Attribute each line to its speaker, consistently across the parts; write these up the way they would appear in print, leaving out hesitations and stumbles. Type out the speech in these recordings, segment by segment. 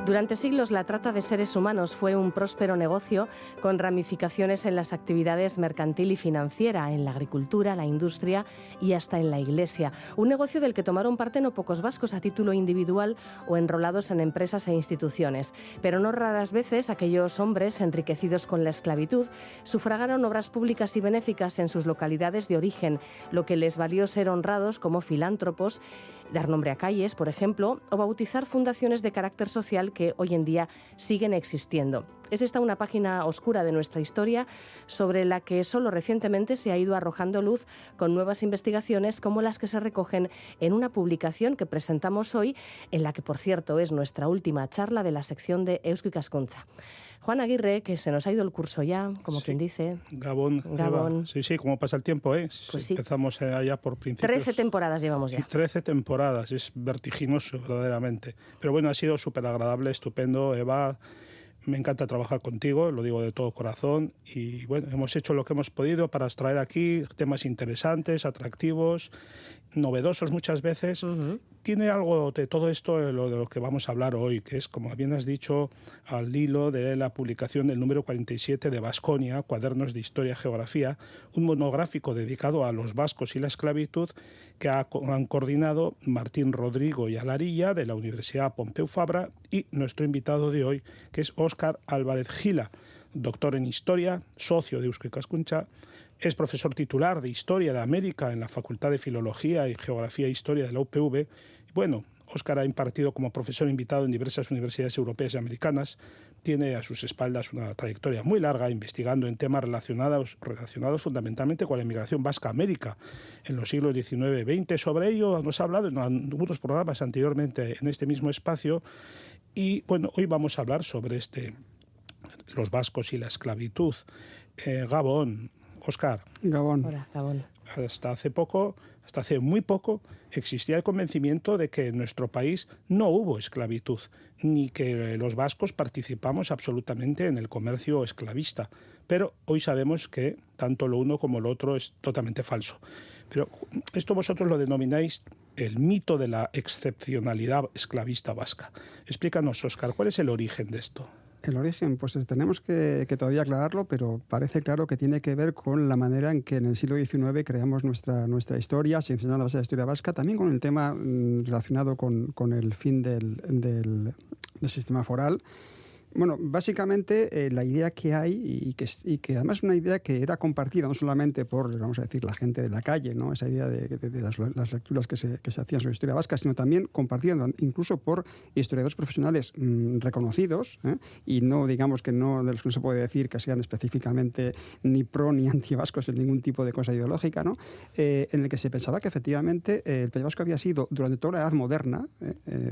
Speaker 1: Durante siglos la trata de seres humanos fue un próspero negocio con ramificaciones en las actividades mercantil y financiera, en la agricultura, la industria y hasta en la Iglesia. Un negocio del que tomaron parte no pocos vascos a título individual o enrolados en empresas e instituciones. Pero no raras veces aquellos hombres enriquecidos con la esclavitud sufragaron obras públicas y benéficas en sus localidades de origen, lo que les valió ser honrados como filántropos, dar nombre a calles, por ejemplo, o bautizar fundaciones de carácter social que hoy en día siguen existiendo. Es esta una página oscura de nuestra historia sobre la que solo recientemente se ha ido arrojando luz con nuevas investigaciones como las que se recogen en una publicación que presentamos hoy, en la que, por cierto, es nuestra última charla de la sección de Eusko Ikaskuntza. Juan Aguirre, que se nos ha ido el curso ya, como quien dice.
Speaker 2: Gabón.
Speaker 1: Gabón.
Speaker 2: Sí, cómo pasa el tiempo, ¿eh?
Speaker 1: Pues sí.
Speaker 2: Empezamos allá por principios.
Speaker 1: 13 temporadas llevamos ya.
Speaker 2: 13 temporadas, es vertiginoso, verdaderamente. Pero bueno, ha sido súper agradable, estupendo, Eva. Me encanta trabajar contigo, lo digo de todo corazón. Y bueno, hemos hecho lo que hemos podido para extraer aquí temas interesantes, atractivos, novedosos muchas veces. Tiene algo de todo esto de lo que vamos a hablar hoy, que es, como bien has dicho, al hilo de la publicación del número 47 de Vasconia, Cuadernos de Historia y Geografía, un monográfico dedicado a los vascos y la esclavitud que han coordinado Martín Rodrigo y Alarilla de la Universidad Pompeu Fabra y nuestro invitado de hoy, que es Óscar Álvarez Gila, doctor en Historia, socio de Eusko Ikaskuntza, es profesor titular de Historia de América en la Facultad de Filología y Geografía e Historia de la UPV. Bueno, Óscar ha impartido como profesor invitado en diversas universidades europeas y americanas. Tiene a sus espaldas una trayectoria muy larga investigando en temas relacionados fundamentalmente con la inmigración vasca a América en los siglos XIX y XX. Sobre ello nos ha hablado en algunos programas anteriormente en este mismo espacio. Y bueno, hoy vamos a hablar sobre los vascos y la esclavitud. Gabón, Óscar.
Speaker 3: Gabón.
Speaker 1: Hola, Gabón.
Speaker 2: Hasta hace muy poco, existía el convencimiento de que en nuestro país no hubo esclavitud, ni que los vascos participamos absolutamente en el comercio esclavista. Pero hoy sabemos que tanto lo uno como lo otro es totalmente falso. Pero esto vosotros lo denomináis el mito de la excepcionalidad esclavista vasca. Explícanos, Óscar, ¿cuál es el origen de esto?
Speaker 3: El origen, pues tenemos que todavía aclararlo, pero parece claro que tiene que ver con la manera en que en el siglo XIX creamos nuestra historia, se enseña la base de la historia vasca, también con el tema relacionado con el fin del sistema foral. Bueno, básicamente la idea que hay y que además es una idea que era compartida no solamente por, vamos a decir, la gente de la calle, ¿no? Esa idea de las lecturas que se hacían sobre historia vasca, sino también compartida incluso por historiadores profesionales reconocidos, y no, digamos que no de los que no se puede decir que sean específicamente ni pro ni anti-vascos en ningún tipo de cosa ideológica, ¿no? En el que se pensaba que efectivamente el País Vasco había sido durante toda la Edad Moderna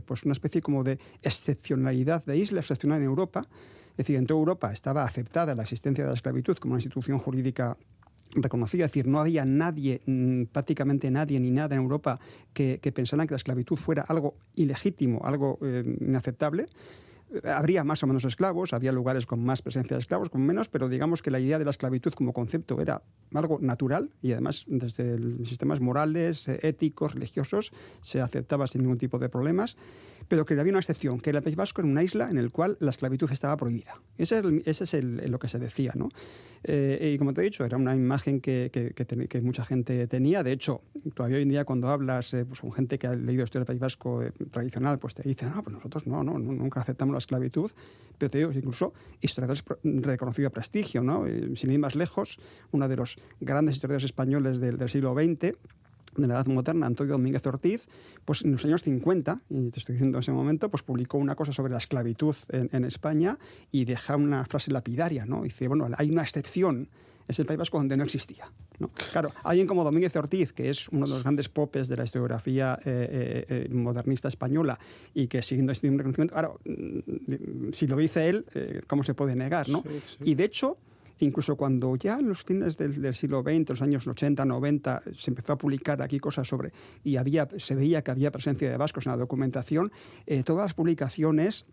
Speaker 3: pues una especie como de excepcionalidad de isla excepcional en Europa. Es decir, en toda Europa estaba aceptada la existencia de la esclavitud como una institución jurídica reconocida, es decir, no había nadie, prácticamente nadie ni nada en Europa que pensara que la esclavitud fuera algo ilegítimo, algo inaceptable. Habría más o menos esclavos, había lugares con más presencia de esclavos, con menos, pero digamos que la idea de la esclavitud como concepto era algo natural y además desde sistemas morales, éticos, religiosos, se aceptaba sin ningún tipo de problemas, pero que había una excepción, que el País Vasco era una isla en la cual la esclavitud estaba prohibida. Ese es lo que se decía, ¿no? Y como te he dicho, era una imagen que mucha gente tenía. De hecho, todavía hoy en día cuando hablas pues, con gente que ha leído historia del País Vasco tradicional, pues te dicen, pues nosotros nunca aceptamos la esclavitud, pero te digo, incluso historiadores de reconocido prestigio, ¿no? Sin ir más lejos, uno de los grandes historiadores españoles del siglo XX, de la Edad Moderna, Antonio Domínguez Ortiz, pues en los años 50, y te estoy diciendo en ese momento, pues publicó una cosa sobre la esclavitud en España y deja una frase lapidaria, ¿no? Dice, bueno, hay una excepción, es el País Vasco donde no existía, ¿no? Claro, alguien como Domínguez Ortiz, que es uno de los grandes popes de la historiografía modernista española y que siguiendo este reconocimiento, claro, si lo dice él, ¿cómo se puede negar, no? Sí. Y de hecho, incluso cuando ya en los fines del siglo XX, los años 80, 90, se empezó a publicar aquí cosas sobre, y se veía que había presencia de vascos en la documentación, todas las publicaciones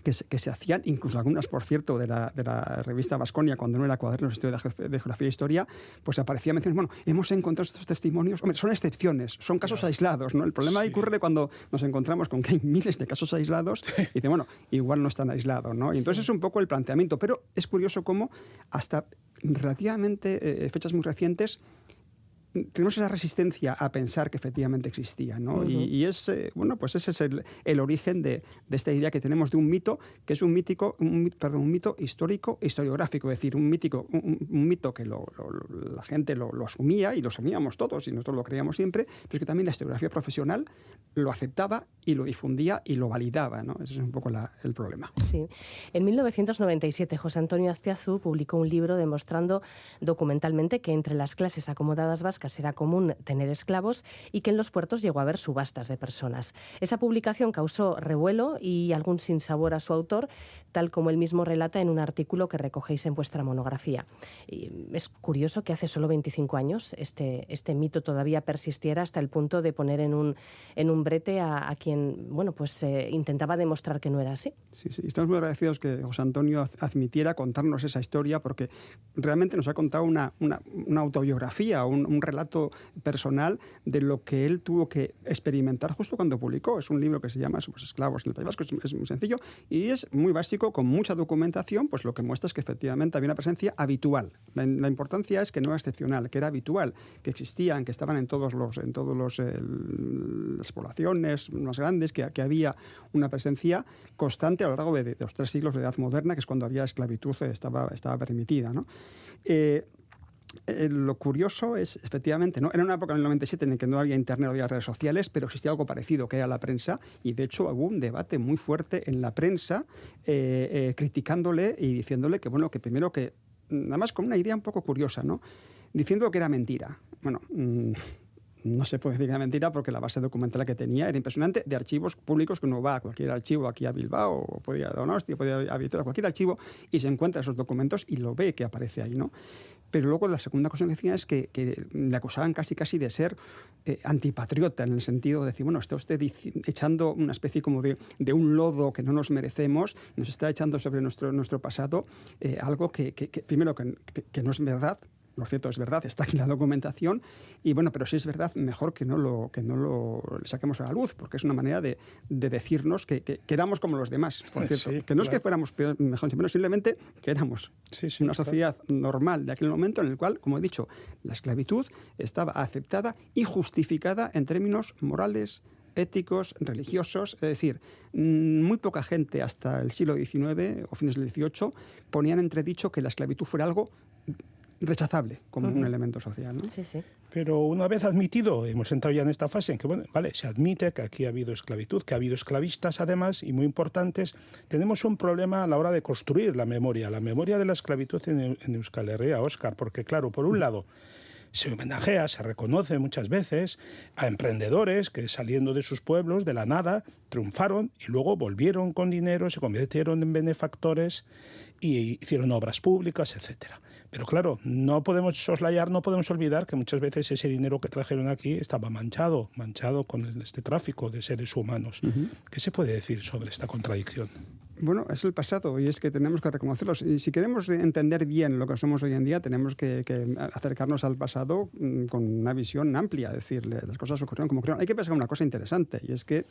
Speaker 3: que se hacían, incluso algunas, por cierto, de la revista Baskonia, cuando no era Cuadernos de Geografía e Historia, pues aparecía menciones, bueno, hemos encontrado estos testimonios, hombre, son excepciones, son casos aislados, ¿no? El problema ahí ocurre cuando nos encontramos con que hay miles de casos aislados y dicen, bueno, igual no están aislados, ¿no? Y entonces es un poco el planteamiento, pero es curioso cómo hasta relativamente fechas muy recientes tenemos esa resistencia a pensar que efectivamente existía, ¿no? Y es, bueno, pues ese es el origen de esta idea que tenemos de un mito, que es un mito histórico e historiográfico, es decir, un mito que la gente lo asumía, y lo asumíamos todos, y nosotros lo creíamos siempre, pero es que también la historiografía profesional lo aceptaba y lo difundía y lo validaba, ¿no? Ese es un poco el problema.
Speaker 1: Sí. En 1997, José Antonio Azpiazu publicó un libro demostrando documentalmente que entre las clases acomodadas vascas era común tener esclavos y que en los puertos llegó a haber subastas de personas. Esa publicación causó revuelo y algún sinsabor a su autor, tal como él mismo relata en un artículo que recogéis en vuestra monografía. Y es curioso que hace solo 25 años este mito todavía persistiera hasta el punto de poner en un brete a quien, bueno, pues intentaba demostrar que no era así.
Speaker 3: Sí, estamos muy agradecidos que José Antonio admitiera contarnos esa historia, porque realmente nos ha contado una autobiografía, un relato personal de lo que él tuvo que experimentar justo cuando publicó. Es un libro que se llama Somos esclavos en el País Vasco, es muy sencillo y es muy básico, con mucha documentación, pues lo que muestra es que efectivamente había una presencia habitual. La importancia es que no era excepcional, que era habitual, que existían, que estaban en todas las poblaciones más grandes, que había una presencia constante a lo largo de los 3 siglos de Edad Moderna, que es cuando había esclavitud, estaba permitida, ¿no? Lo curioso es, efectivamente, ¿no? Era una época en el 97 en la que no había internet, no había redes sociales, pero existía algo parecido, que era la prensa, y de hecho hubo un debate muy fuerte en la prensa criticándole y diciéndole que, bueno, que primero que, además con una idea un poco curiosa, ¿no? Diciendo que era mentira. Bueno, no se puede decir que era mentira porque la base documental que tenía era impresionante, de archivos públicos, que uno va a cualquier archivo aquí a Bilbao, o puede ir a Donosti, puede ir a Vitoria, cualquier archivo, y se encuentra esos documentos y lo ve que aparece ahí, ¿no? Pero luego la segunda cosa que decía es que le acusaban casi de ser antipatriota, en el sentido de decir, bueno, está usted echando una especie como de un lodo que no nos merecemos, nos está echando sobre nuestro pasado algo que primero que no es verdad. Lo cierto es verdad, está aquí la documentación, y bueno, pero si es verdad, mejor que no lo saquemos a la luz, porque es una manera de decirnos que éramos como los demás, por cierto. Sí, que no es que fuéramos peor, mejor, sino simplemente que éramos una sociedad normal de aquel momento en el cual, como he dicho, la esclavitud estaba aceptada y justificada en términos morales, éticos, religiosos. Es decir, muy poca gente hasta el siglo XIX o fines del XVIII ponían entredicho que la esclavitud fuera algo rechazable como un elemento social, ¿no?
Speaker 1: Sí.
Speaker 2: Pero una vez admitido, hemos entrado ya en esta fase en que, bueno, vale, se admite que aquí ha habido esclavitud, que ha habido esclavistas además, y muy importantes, tenemos un problema a la hora de construir la memoria de la esclavitud en Euskal Herria, Óscar, porque claro, por un lado, se homenajea, se reconoce muchas veces a emprendedores que saliendo de sus pueblos, de la nada, triunfaron y luego volvieron con dinero, se convirtieron en benefactores y hicieron obras públicas, etcétera. Pero claro, no podemos soslayar, no podemos olvidar que muchas veces ese dinero que trajeron aquí estaba manchado con este tráfico de seres humanos. ¿Qué se puede decir sobre esta contradicción?
Speaker 3: Bueno, es el pasado y es que tenemos que reconocerlos. Y si queremos entender bien lo que somos hoy en día, tenemos que acercarnos al pasado con una visión amplia, es decir, las cosas ocurrieron como ocurrieron. Hay que pensar una cosa interesante, y es que,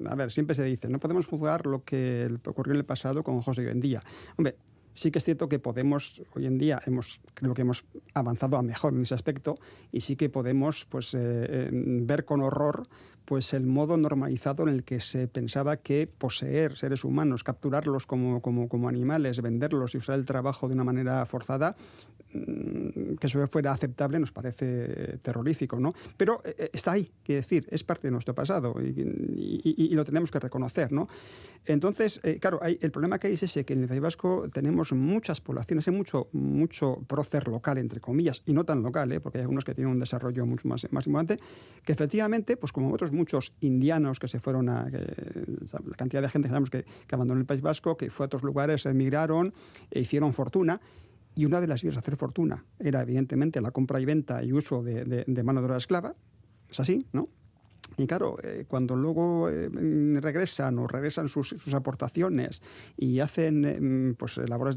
Speaker 3: a ver, siempre se dice, no podemos juzgar lo que ocurrió en el pasado con ojos de hoy en día. Hombre, sí que es cierto que podemos, hoy en día, creo que hemos avanzado a mejor en ese aspecto, y sí que podemos ver con horror pues el modo normalizado en el que se pensaba que poseer seres humanos, capturarlos como animales, venderlos y usar el trabajo de una manera forzada, que eso fuera aceptable, nos parece terrorífico, ¿no? Pero está ahí, quiero decir, es parte de nuestro pasado y lo tenemos que reconocer, ¿no? Entonces, claro, el problema que hay es ese, que en el País Vasco tenemos muchas poblaciones, hay mucho prócer local, entre comillas, y no tan local, porque hay algunos que tienen un desarrollo mucho más importante, que efectivamente, pues como otros muchos indianos que se fueron la cantidad de gente que sabemos que abandonó el País Vasco, que fue a otros lugares, emigraron e hicieron fortuna. Y una de las vías de hacer fortuna era, evidentemente, la compra y venta y uso de mano de obra esclava. Es así, ¿no? Y claro, cuando luego regresan sus aportaciones y hacen pues labores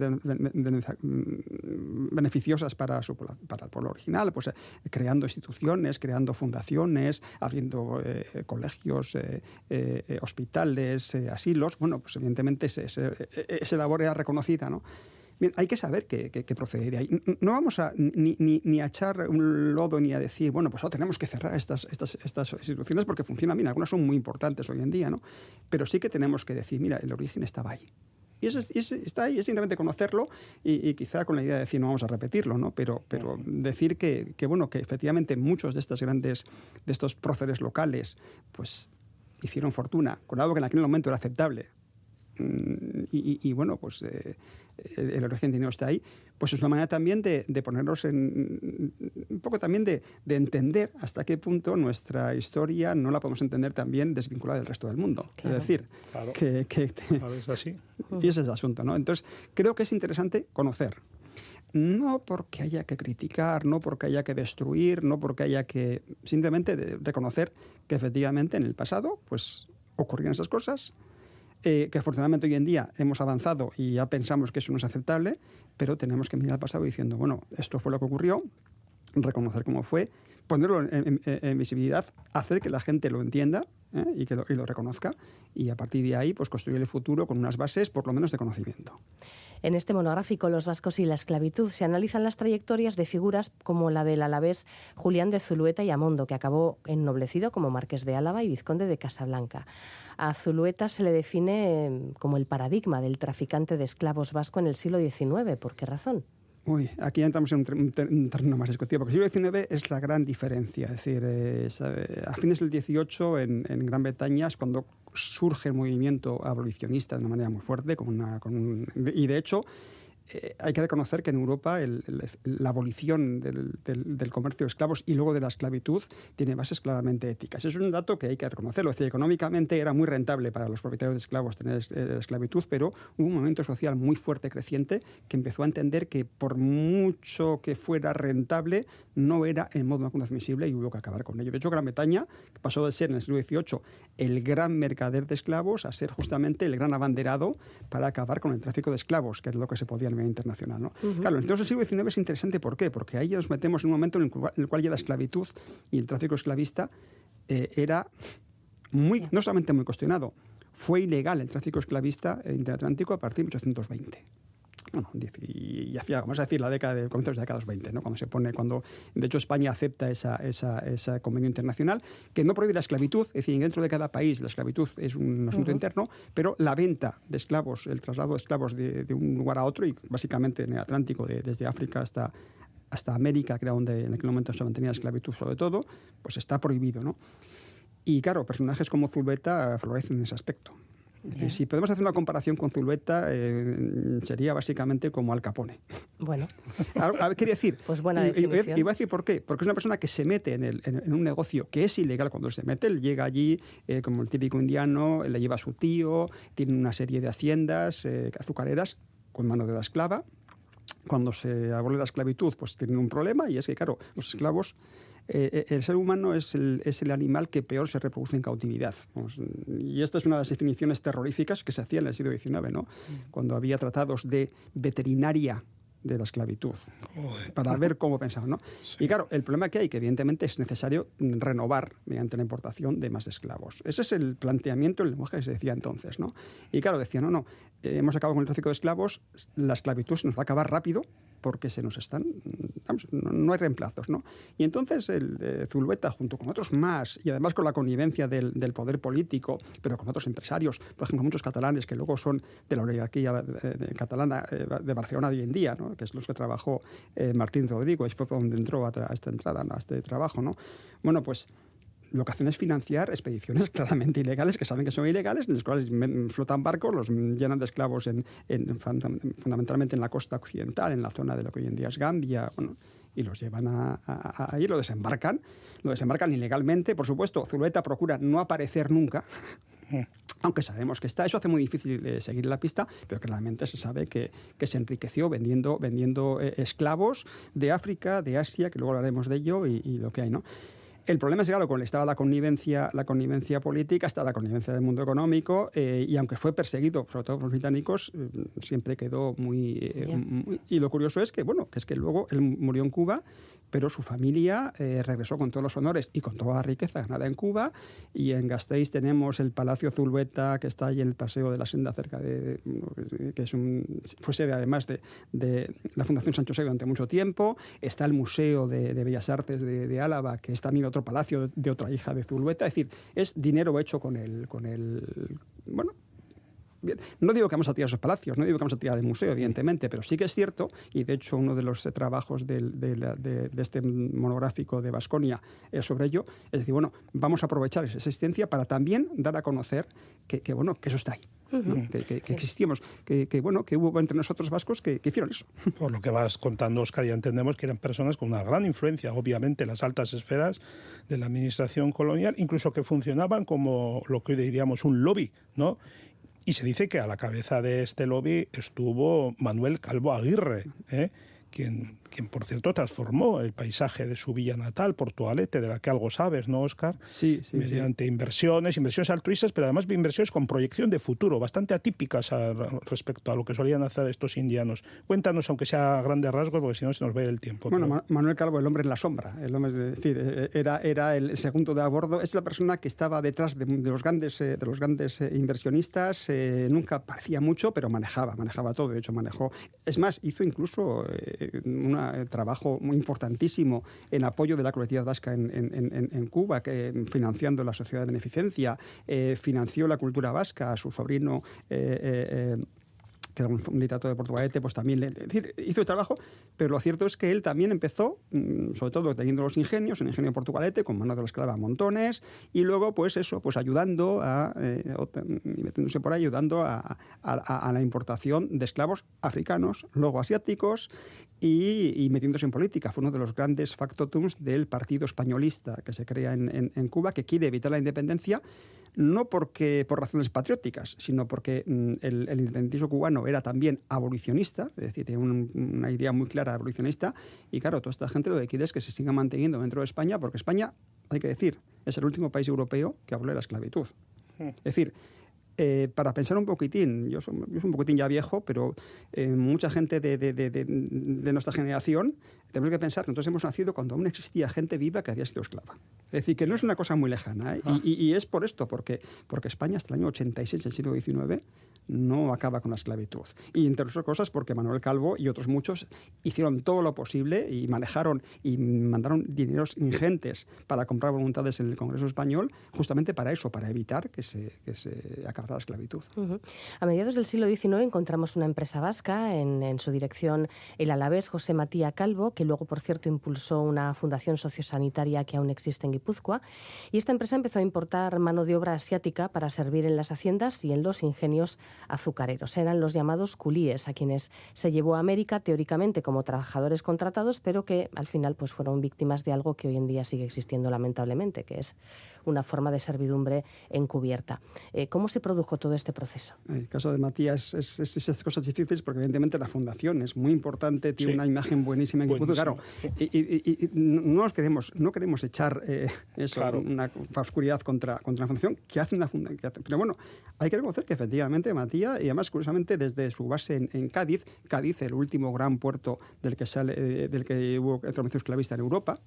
Speaker 3: beneficiosas para el pueblo original, pues creando instituciones, creando fundaciones, abriendo colegios, hospitales, asilos, bueno, pues evidentemente esa labor era reconocida, ¿no? Bien, hay que saber qué proceder de ahí. No vamos a ni a echar un lodo ni a decir, bueno, pues tenemos que cerrar estas instituciones porque funcionan bien. Algunas son muy importantes hoy en día, ¿no? Pero sí que tenemos que decir, mira, el origen estaba ahí. Y eso está ahí, es simplemente conocerlo y quizá con la idea de decir, no vamos a repetirlo, ¿no? Pero decir que efectivamente muchos de estos próceres locales, pues hicieron fortuna con algo que en aquel momento era aceptable. Y bueno, pues el origen dinero está ahí, pues es una manera también de ponernos un poco también de entender hasta qué punto nuestra historia no la podemos entender también desvinculada del resto del mundo. Claro. Es decir,
Speaker 2: claro.
Speaker 3: que
Speaker 2: es así.
Speaker 3: Y ese es el asunto, ¿no? Entonces, creo que es interesante conocer. No porque haya que criticar, no porque haya que destruir, no porque haya que simplemente reconocer que efectivamente en el pasado pues ocurrían esas cosas, que afortunadamente hoy en día hemos avanzado y ya pensamos que eso no es aceptable, pero tenemos que mirar al pasado diciendo, bueno, esto fue lo que ocurrió, reconocer cómo fue, ponerlo en visibilidad, hacer que la gente lo entienda y lo reconozca, y a partir de ahí pues construir el futuro con unas bases por lo menos de conocimiento.
Speaker 1: En este monográfico, Los vascos y la esclavitud, se analizan las trayectorias de figuras como la del alavés Julián de Zulueta y Amondo, que acabó ennoblecido como marqués de Álava y vizconde de Casablanca. A Zulueta se le define como el paradigma del traficante de esclavos vasco en el siglo XIX. ¿Por qué razón?
Speaker 3: Uy, aquí entramos en un terreno más discutido, porque el siglo XIX es la gran diferencia. Es decir, a fines del XVIII en Gran Bretaña es cuando surge el movimiento abolicionista de una manera muy fuerte, y de hecho hay que reconocer que en Europa la abolición del comercio de esclavos y luego de la esclavitud tiene bases claramente éticas. Es un dato que hay que reconocerlo. Es decir, económicamente era muy rentable para los propietarios de esclavos tener esclavitud, pero hubo un movimiento social muy fuerte, creciente, que empezó a entender que por mucho que fuera rentable, no era en modo admisible y hubo que acabar con ello. De hecho, Gran Bretaña pasó de ser en el siglo XVIII el gran mercader de esclavos a ser justamente el gran abanderado para acabar con el tráfico de esclavos, que es lo que se podía a nivel internacional, ¿no? Uh-huh. Claro, entonces el siglo XIX es interesante. ¿Por qué? Porque ahí nos metemos en un momento en el cual ya la esclavitud y el tráfico esclavista era no solamente muy cuestionado, fue ilegal el tráfico esclavista interatlántico a partir de 1820. Bueno, y hacía, vamos a decir, comienzos de la década de los 20, ¿no? Cuando de hecho España acepta ese convenio internacional que no prohíbe la esclavitud, es decir, dentro de cada país la esclavitud es un asunto interno, pero la venta de esclavos, el traslado de esclavos de un lugar a otro, y básicamente en el Atlántico, desde África hasta América, que era donde en aquel momento se mantenía la esclavitud sobre todo, pues está prohibido, ¿no? Y claro, personajes como Zulueta florecen en ese aspecto. Si podemos hacer una comparación con Zulueta, sería básicamente como Al Capone.
Speaker 1: Bueno.
Speaker 3: Quería decir,
Speaker 1: pues buena definición.
Speaker 3: Y voy a decir por qué. Porque es una persona que se mete en un negocio que es ilegal cuando se mete. Él llega allí como el típico indiano, le lleva a su tío, tiene una serie de haciendas azucareras con mano de la esclava. Cuando se abole la esclavitud, pues tienen un problema, y es que, claro, los esclavos... el ser humano es el animal que peor se reproduce en cautividad. Y esta es una de las definiciones terroríficas que se hacían en el siglo XIX, ¿no? Cuando había tratados de veterinaria de la esclavitud, para ver cómo pensaban, ¿no? Sí. Y claro, el problema que hay, que evidentemente es necesario renovar mediante la importación de más esclavos. Ese es el planteamiento, el lenguaje que se decía entonces, ¿no? Y claro, decían, hemos acabado con el tráfico de esclavos, la esclavitud se nos va a acabar rápido, porque se nos están, no hay reemplazos, ¿no? Y entonces Zulueta, junto con otros más, y además con la connivencia del poder político, pero con otros empresarios, por ejemplo, muchos catalanes que luego son de la oligarquía catalana de Barcelona de hoy en día, ¿no? Que es los que trabajó Martín Rodrigo, y fue por donde entró a esta entrada, ¿no? A este trabajo, ¿no? Bueno, pues lo que hacen es financiar expediciones claramente ilegales, que saben que son ilegales, en las cuales flotan barcos, los llenan de esclavos fundamentalmente en la costa occidental, en la zona de lo que hoy en día es Gambia, y los llevan ahí, lo desembarcan ilegalmente. Por supuesto, Zulueta procura no aparecer nunca, aunque sabemos que está. Eso hace muy difícil seguir la pista, pero claramente se sabe que se enriqueció vendiendo esclavos de África, de Asia, que luego hablaremos de ello, y lo que hay, ¿no? El problema es, claro, cuando estaba la connivencia política, está la connivencia del mundo económico, y aunque fue perseguido, sobre todo por los británicos, siempre quedó muy... y lo curioso es que, bueno, que es que luego él murió en Cuba, pero su familia regresó con todos los honores y con toda la riqueza ganada en Cuba, y en Gasteiz tenemos el Palacio Zulueta, que está ahí en el Paseo de la Senda, cerca de... que fue sede, además, de la Fundación Sancho Seguí durante mucho tiempo. Está el Museo de Bellas Artes de Álava, que es también otro palacio de otra hija de Zulueta. Es decir, es dinero hecho con el bueno, bien. No digo que vamos a tirar esos palacios, no digo que vamos a tirar el museo, evidentemente, pero sí que es cierto, y de hecho uno de los trabajos de este monográfico de Baskonia es sobre ello, es decir, bueno, vamos a aprovechar esa existencia para también dar a conocer que bueno, que eso está ahí, ¿no? que existimos, bueno, que hubo entre nosotros vascos que hicieron eso.
Speaker 2: Por lo que vas contando, Óscar, ya entendemos que eran personas con una gran influencia, obviamente, en las altas esferas de la administración colonial, incluso que funcionaban como lo que hoy diríamos un lobby, ¿no? Y se dice que a la cabeza de este lobby estuvo Manuel Calvo Aguirre, quien, por cierto, transformó el paisaje de su villa natal, Portugalete, de la que algo sabes, ¿no, Óscar?
Speaker 3: Sí.
Speaker 2: Mediante inversiones altruistas, pero además inversiones con proyección de futuro, bastante atípicas respecto a lo que solían hacer estos indianos. Cuéntanos, aunque sea a grandes rasgos, porque si no se nos va a ir el tiempo.
Speaker 3: Bueno,
Speaker 2: pero...
Speaker 3: Manuel Calvo, el hombre en la sombra, es decir, era el segundo de a bordo, es la persona que estaba detrás de los grandes inversionistas, nunca parecía mucho, pero manejaba todo, de hecho manejó. Es más, hizo incluso un trabajo muy importantísimo en apoyo de la colectividad vasca en Cuba, financiando la sociedad de beneficencia, financió la cultura vasca, a su sobrino, que era un literato de Portugalete, pues también es decir, hizo el trabajo, pero lo cierto es que él también empezó, sobre todo teniendo los ingenios, el ingenio de Portugalete, con mano de la esclava a montones, y luego, pues eso, pues ayudando metiéndose por ahí, ayudando a la importación de esclavos africanos, luego asiáticos, y metiéndose en política. Fue uno de los grandes factotums del Partido Españolista que se crea en Cuba, que quiere evitar la independencia, no por razones patrióticas, sino porque el independentismo cubano era también abolicionista, es decir, tiene una idea muy clara abolicionista, y claro, toda esta gente lo que quiere es que se siga manteniendo dentro de España, porque España, hay que decir, es el último país europeo que abole la esclavitud. Es decir, para pensar un poquitín, yo soy un poquitín ya viejo, pero mucha gente de nuestra generación tenemos que pensar que nosotros hemos nacido cuando aún existía gente viva que había sido esclava. Es decir, que no es una cosa muy lejana, ¿eh? Y es por esto, porque España hasta el año 86, el siglo XIX, no acaba con la esclavitud. Y entre otras cosas porque Manuel Calvo y otros muchos hicieron todo lo posible y manejaron y mandaron dineros ingentes para comprar voluntades en el Congreso Español, justamente para eso, para evitar que se acabara la esclavitud.
Speaker 1: A mediados del siglo XIX encontramos una empresa vasca, en su dirección el alavés José María Calvo, que luego, por cierto, impulsó una fundación sociosanitaria que aún existe en Guipúzcoa, y esta empresa empezó a importar mano de obra asiática para servir en las haciendas y en los ingenios azucareros. Eran los llamados culíes, a quienes se llevó a América teóricamente como trabajadores contratados, pero que al final pues fueron víctimas de algo que hoy en día sigue existiendo lamentablemente, que es una forma de servidumbre encubierta. ¿Cómo se produjo todo este proceso?
Speaker 3: El caso de Matías es esas cosas difíciles porque evidentemente la fundación es muy importante, tiene una imagen buenísima en Guipúzcoa, claro, y no queremos echar una oscuridad contra la fundación que hace una fundación, pero bueno, hay que reconocer que efectivamente Matías, y además curiosamente desde su base en Cádiz, el último gran puerto del que hubo el comercio esclavista en Europa,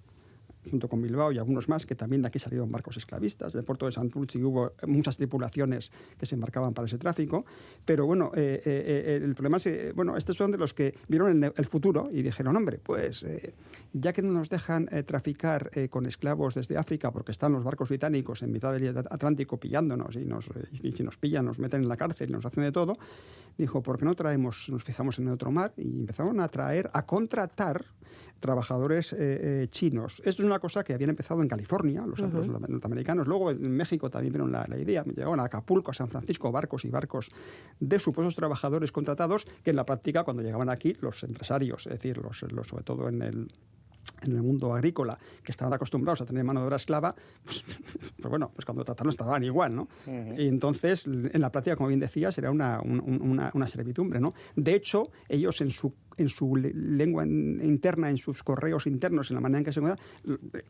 Speaker 3: junto con Bilbao y algunos más, que también de aquí salieron barcos esclavistas. Del puerto de Santurtzi hubo muchas tripulaciones que se embarcaban para ese tráfico. Pero bueno, el problema es estos son de los que vieron el futuro y dijeron, hombre, pues ya que no nos dejan traficar con esclavos desde África, porque están los barcos británicos en mitad del Atlántico pillándonos y si nos pillan nos meten en la cárcel y nos hacen de todo, dijo, ¿por qué no nos fijamos en el otro mar? Y empezaron a contratar trabajadores chinos. Esto es una cosa que habían empezado en California, los norteamericanos. Luego en México también vieron la idea. Llegaban a Acapulco, a San Francisco, barcos de supuestos trabajadores contratados que en la práctica, cuando llegaban aquí, los empresarios, es decir, los sobre todo en el mundo agrícola, que estaban acostumbrados a tener mano de obra esclava, pues pues bueno, pues cuando trataron estaban igual, ¿no? Y entonces, en la práctica, como bien decías, era una servidumbre, ¿no? De hecho, ellos en su lengua interna, en sus correos internos, en la manera en que se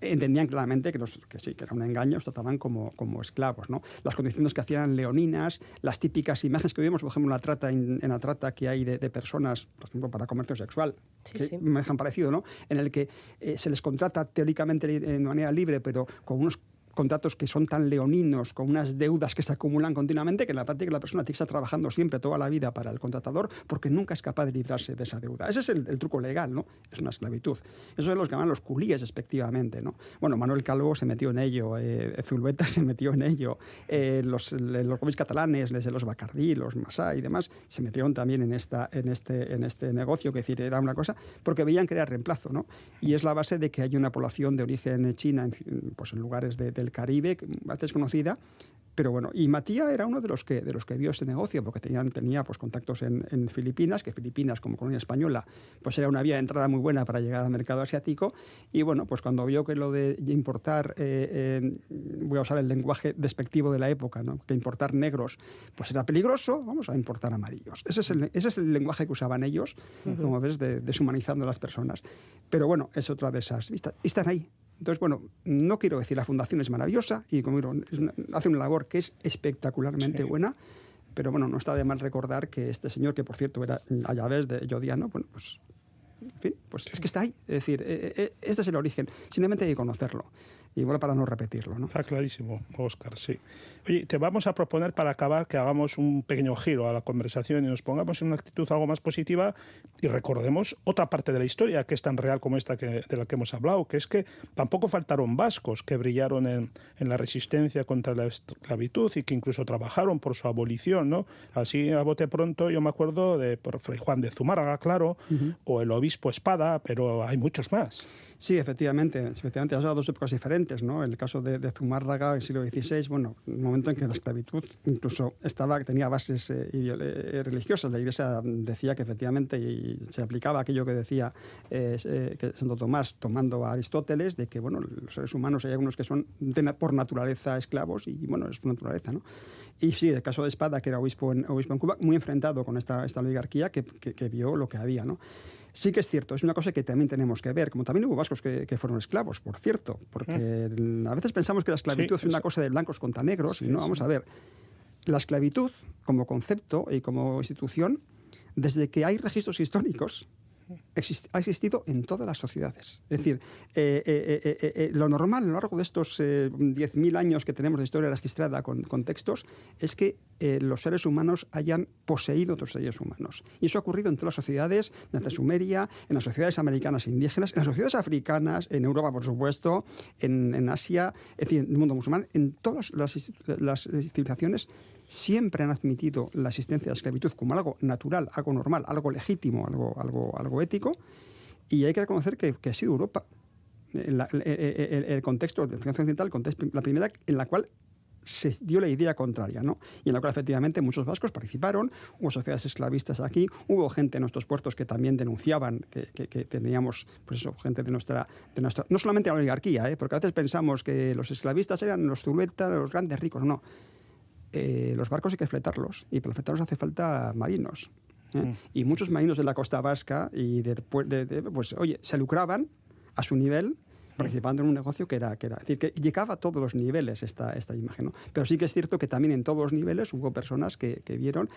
Speaker 3: entendían claramente que sí, que era un engaño, los trataban como esclavos, ¿no? Las condiciones que hacían leoninas, las típicas imágenes que vimos, por ejemplo, en la trata que hay de personas, por ejemplo, para comercio sexual, que me dejan parecido, ¿no? En el que se les contrata teóricamente de manera libre, pero con unos contratos que son tan leoninos, con unas deudas que se acumulan continuamente, que en la práctica la persona tiene que estar trabajando siempre toda la vida para el contratador porque nunca es capaz de librarse de esa deuda. Ese es el truco legal, ¿no? Es una esclavitud. Eso es lo que llaman los culíes, respectivamente, ¿no? Bueno, Manuel Calvo se metió en ello, Zulueta se metió en ello, los gobiernos catalanes, desde los Bacardí, los Masá y demás, se metieron también en este negocio, que decir, era una cosa, porque veían que era reemplazo, ¿no? Y es la base de que hay una población de origen china en lugares del Caribe, más desconocida, pero bueno, y Matías era uno de los que vio ese negocio, porque tenía pues contactos en Filipinas, que Filipinas, como colonia española, pues era una vía de entrada muy buena para llegar al mercado asiático, y bueno, pues cuando vio que lo de importar, voy a usar el lenguaje despectivo de la época, ¿no? Que importar negros pues era peligroso, vamos a importar amarillos. Ese es el lenguaje que usaban ellos, como ves, deshumanizando a las personas. Pero bueno, es otra de esas vistas. Y están ahí. Entonces, bueno, no quiero decir, la fundación es maravillosa y como digo, hace una labor que es espectacularmente buena, pero bueno, no está de mal recordar que este señor, que por cierto era Ayavés de Yodiano, bueno, pues, en fin, pues es que está ahí. Es decir, este es el origen, simplemente hay que conocerlo. Y bueno, para no repetirlo, ¿no?
Speaker 2: Está clarísimo, Óscar, sí. Oye, te vamos a proponer para acabar que hagamos un pequeño giro a la conversación y nos pongamos en una actitud algo más positiva y recordemos otra parte de la historia que es tan real como esta de la que hemos hablado, que es que tampoco faltaron vascos que brillaron en la resistencia contra la esclavitud y que incluso trabajaron por su abolición, ¿no? Así, a bote pronto, yo me acuerdo de por Fray Juan de Zumárraga, claro, o el obispo Espada, pero hay muchos más.
Speaker 3: Sí, efectivamente, has hablado de dos épocas diferentes, ¿no? En el caso de Zumárraga, el siglo XVI, bueno, un momento en que la esclavitud incluso tenía bases religiosas. La Iglesia decía que efectivamente, y se aplicaba aquello que decía que Santo Tomás, tomando a Aristóteles, de que, bueno, los seres humanos hay algunos que son por naturaleza esclavos y, bueno, es su naturaleza, ¿no? Y sí, el caso de Espada, que era obispo en Cuba, muy enfrentado con esta oligarquía que vio lo que había, ¿no? Sí que es cierto, es una cosa que también tenemos que ver, como también hubo vascos que fueron esclavos, por cierto, porque a veces pensamos que la esclavitud es una cosa de blancos contra negros, y no, vamos a ver, la esclavitud como concepto y como institución, desde que hay registros históricos, ha existido en todas las sociedades. Es decir, lo normal a lo largo de estos 10.000 años que tenemos de historia registrada con textos es que los seres humanos hayan poseído otros seres humanos. Y eso ha ocurrido en todas las sociedades, desde Sumeria, en las sociedades americanas e indígenas, en las sociedades africanas, en Europa, por supuesto, en Asia, es decir, en el mundo musulmán, en todas las civilizaciones siempre han admitido la existencia de la esclavitud como algo natural, algo normal, algo legítimo, algo ético, y hay que reconocer que ha sido Europa el contexto de la civilización occidental, la primera en la cual se dio la idea contraria, ¿no? Y en la cual efectivamente muchos vascos participaron, hubo sociedades esclavistas aquí, hubo gente en nuestros puertos que también denunciaban que teníamos, pues eso, gente de nuestra no solamente la oligarquía, porque a veces pensamos que los esclavistas eran los Zuluetas, los grandes ricos, no. Los barcos hay que fletarlos, y para fletarlos hace falta marinos. Y muchos marinos de la costa vasca pues, oye, se lucraban a su nivel participando en un negocio que era es decir, que llegaba a todos los niveles esta imagen, ¿no? Pero sí que es cierto que también en todos los niveles hubo personas que vieron,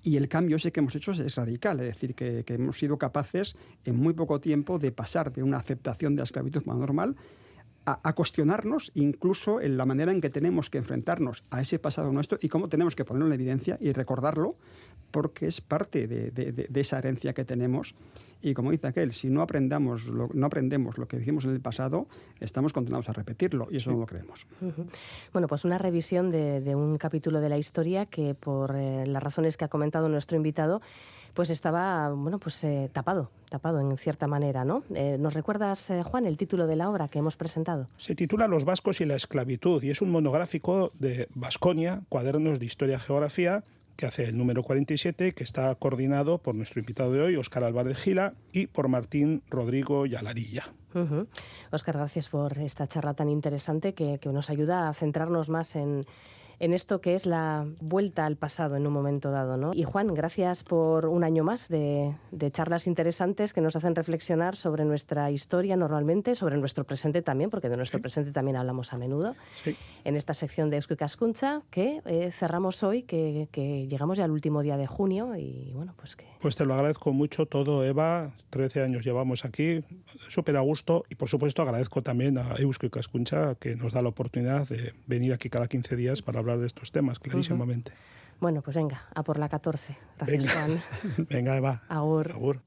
Speaker 3: y el cambio ese que hemos hecho es radical, es decir, que hemos sido capaces en muy poco tiempo de pasar de una aceptación de la esclavitud como normal a cuestionarnos incluso en la manera en que tenemos que enfrentarnos a ese pasado nuestro y cómo tenemos que ponerlo en evidencia y recordarlo, porque es parte de esa herencia que tenemos. Y como dice aquel, si no aprendemos lo que hicimos en el pasado, estamos condenados a repetirlo, y eso no lo creemos.
Speaker 1: Bueno, pues una revisión de un capítulo de la historia que, por las razones que ha comentado nuestro invitado, pues estaba, bueno, pues tapado en cierta manera, ¿no? ¿Nos recuerdas, Juan, el título de la obra que hemos presentado?
Speaker 2: Se titula Los vascos y la esclavitud, y es un monográfico de Baskonia, Cuadernos de Historia-Geografía, que hace el número 47, que está coordinado por nuestro invitado de hoy, Óscar Álvarez Gila, y por Martín Rodrigo Yalarilla.
Speaker 1: Óscar, gracias por esta charla tan interesante que nos ayuda a centrarnos más en esto que es la vuelta al pasado en un momento dado, ¿no? Y Juan, gracias por un año más de charlas interesantes que nos hacen reflexionar sobre nuestra historia normalmente, sobre nuestro presente también, porque de nuestro presente también hablamos a menudo, en esta sección de Eusko Ikaskuntza, que cerramos hoy, que llegamos ya al último día de junio y bueno, pues que...
Speaker 2: Pues te lo agradezco mucho todo, Eva. 13 años llevamos aquí, súper a gusto. Y por supuesto agradezco también a Eusko Ikaskuntza, que nos da la oportunidad de venir aquí cada 15 días para hablar de estos temas, clarísimamente.
Speaker 1: Bueno, pues venga, a por la 14. Gracias, Juan.
Speaker 2: Venga, Eva.
Speaker 1: Agur.
Speaker 2: Agur.